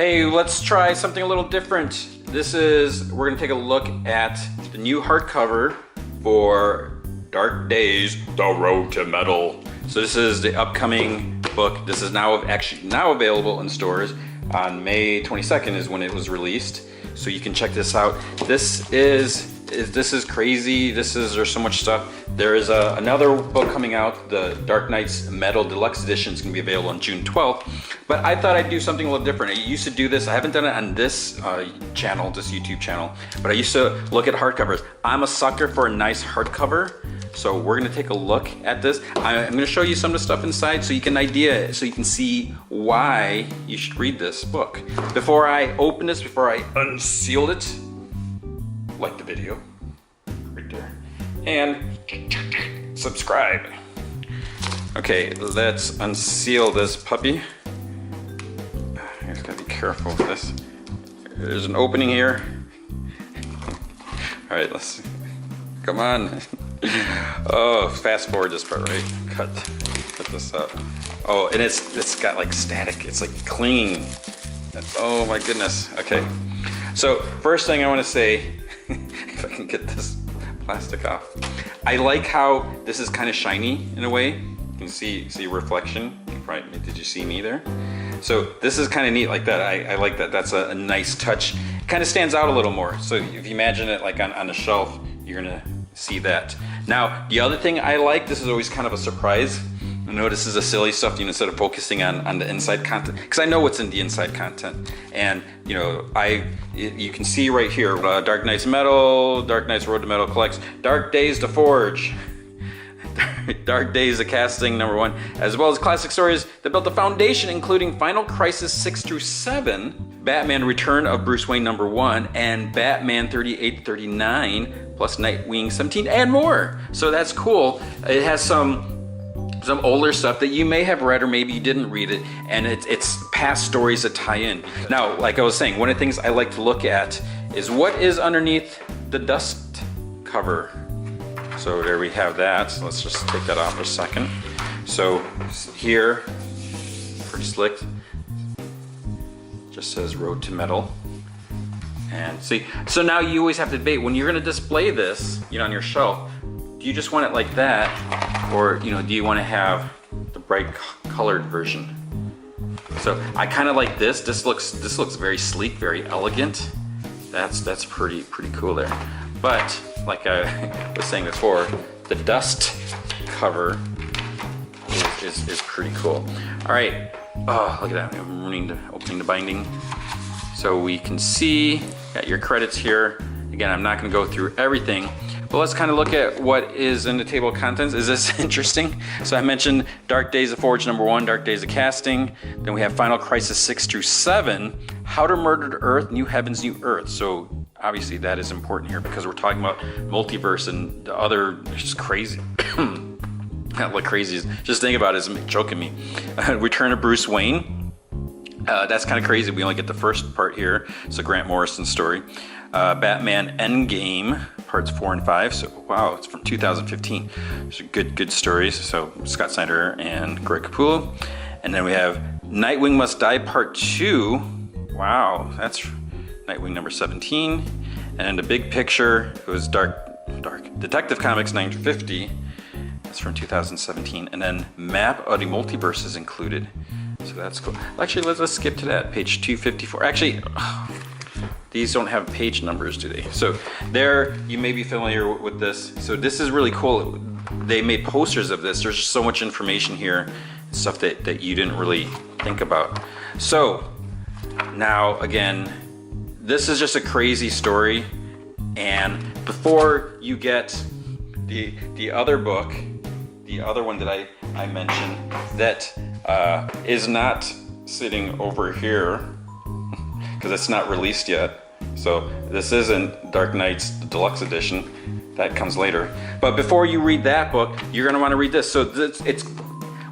Hey, let's try something a little different. We're gonna take a look at the new hardcover for Dark Days, The Road to Metal. So this is the upcoming book. This is now available in stores. On May 22nd is when it was released. So you can check this out. This is crazy. There's so much stuff. There is another book coming out, the Dark Knight's Metal Deluxe Edition is gonna be available on June 12th. But I thought I'd do something a little different. I used to do this, I haven't done it on this channel, this YouTube channel, but I used to look at hardcovers. I'm a sucker for a nice hardcover. So we're gonna take a look at this. I'm gonna show you some of the stuff inside so you can see why you should read this book. Before I open this, before I unseal it, like the video right there and subscribe. Okay, let's unseal this puppy. I just gotta be careful with this. There's an opening here. All right, let's, come on. Oh, fast forward this part, right? Cut this up. Oh, and it's got like static. It's like clinging. Oh my goodness. Okay. So first thing I want to say, if I can get this plastic off, I like how this is kind of shiny in a way. You can see reflection. Right? Did you see me there? So this is kind of neat like that. I like that. That's a nice touch. It kind of stands out a little more. So if you imagine it like on a shelf, you're gonna see that. Now, the other thing I like, this is always kind of a surprise. I know this is a silly stuff, you know, instead of focusing on the inside content, because I know what's in the inside content. And, you know, you can see right here, Dark Knight's Metal, Dark Knight's Road to Metal collects Dark Days to Forge, Dark Days of Casting #1, as well as classic stories that built the foundation, including Final Crisis 6 through 7, Batman Return of Bruce Wayne #1, and Batman 38-39, plus Nightwing 17, and more. So that's cool. It has some older stuff that you may have read or maybe you didn't read it, and it's past stories that tie in. Now, like I was saying, one of the things I like to look at is what is underneath the dust cover. So there we have that. So let's just take that off for a second. So here, pretty slick, just says Road to Metal. And see, so now you always have to debate when you're gonna display this, you know, on your shelf. Do you just want it like that, or you know, do you want to have the bright colored version? So I kind of like this. This looks very sleek, very elegant. That's pretty cool there. But like I was saying before, the dust cover is pretty cool. All right. Oh, look at that. I'm opening the binding. So we can see, got your credits here. Again, I'm not gonna go through everything, but let's kind of look at what is in the table of contents. Is this interesting? So I mentioned Dark Days of Forge #1, Dark Days of Casting. Then we have Final Crisis 6 through 7, How to Murder Earth, New Heavens, New Earth. So obviously that is important here because we're talking about multiverse and the other, it's just crazy. Not like crazy, just think about it, it's choking me. Return of Bruce Wayne. That's kind of crazy. We only get the first part here. It's a Grant Morrison story. Batman Endgame, parts 4 and 5. So wow, it's from 2015. Those are good stories. So Scott Snyder and Greg Capullo. And then we have Nightwing Must Die, part 2. Wow, that's Nightwing #17. And then the big picture, it was Dark Detective Comics 950. That's from 2017. And then Map of the Multiverse is included. So that's cool. Actually, let's skip to that, page 254. Actually, these don't have page numbers, do they? So there, you may be familiar with this. So this is really cool. They made posters of this. There's so much information here, stuff that you didn't really think about. So now, again, this is just a crazy story. And before you get the other book, the other one that I mentioned that is not sitting over here because it's not released yet. So this isn't Dark Knight's Deluxe Edition. That comes later. But before you read that book, you're gonna wanna read this. So it's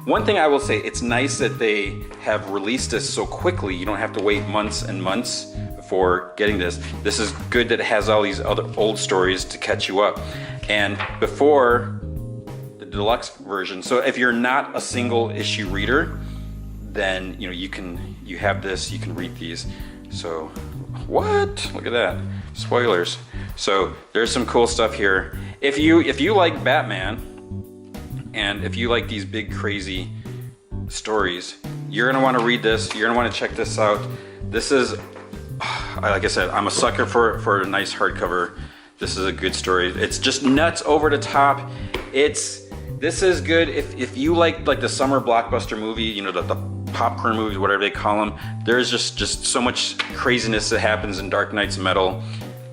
one thing I will say, it's nice that they have released this so quickly. You don't have to wait months and months before getting this. This is good that it has all these other old stories to catch you up. And before the deluxe version, so if you're not a single issue reader, then you have this, you can read these. So what? Look at that. Spoilers. So there's some cool stuff here. If you like Batman, and if you like these big crazy stories, you're gonna want to read this. You're gonna want to check this out. This is, like I said, I'm a sucker for a nice hardcover. This is a good story. It's just nuts over the top. This is good if you like the summer blockbuster movie, the popcorn movies, whatever they call them. There's just so much craziness that happens in Dark Knight's metal.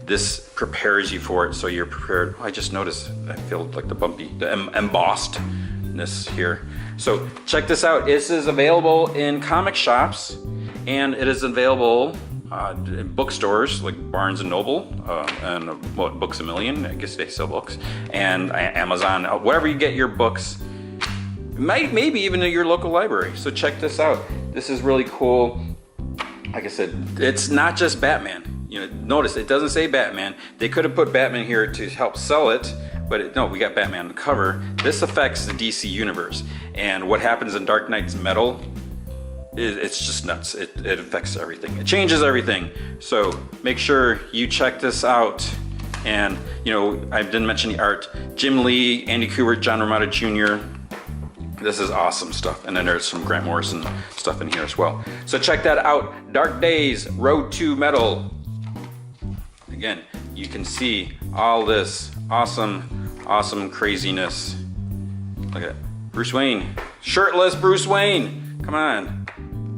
This prepares you for it, so you're prepared. Oh, I just noticed I feel like the embossedness here. So check this out. This is available in comic shops, and it is available in bookstores like Barnes and Noble and Books A Million. I guess they sell books, and Amazon, wherever you get your books. Maybe even at your local library. So check this out. This is really cool. Like I said, it's not just Batman. Notice it doesn't say Batman. They could have put Batman here to help sell it, but no, we got Batman on the cover. This affects the DC universe, and what happens in Dark Knight's metal, it's just nuts. It affects everything. It changes everything. So make sure you check this out. And I didn't mention the art. Jim Lee, Andy Kubert, John Romita Jr. This is awesome stuff. And then there's some Grant Morrison stuff in here as well. So check that out. Dark Days, Road to Metal. Again, you can see all this awesome craziness. Look at it. Bruce Wayne. Shirtless Bruce Wayne. Come on.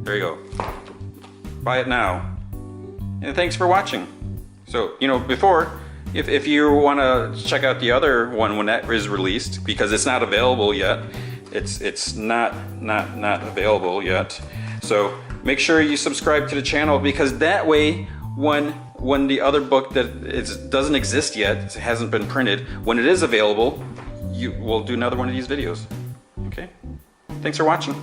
There you go. Buy it now. And thanks for watching. So, before, if you want to check out the other one when that is released, because it's not available yet. It's not available yet. So make sure you subscribe to the channel, because that way when the other book that doesn't exist yet, it hasn't been printed, when it is available, we'll do another one of these videos. Okay? Thanks for watching.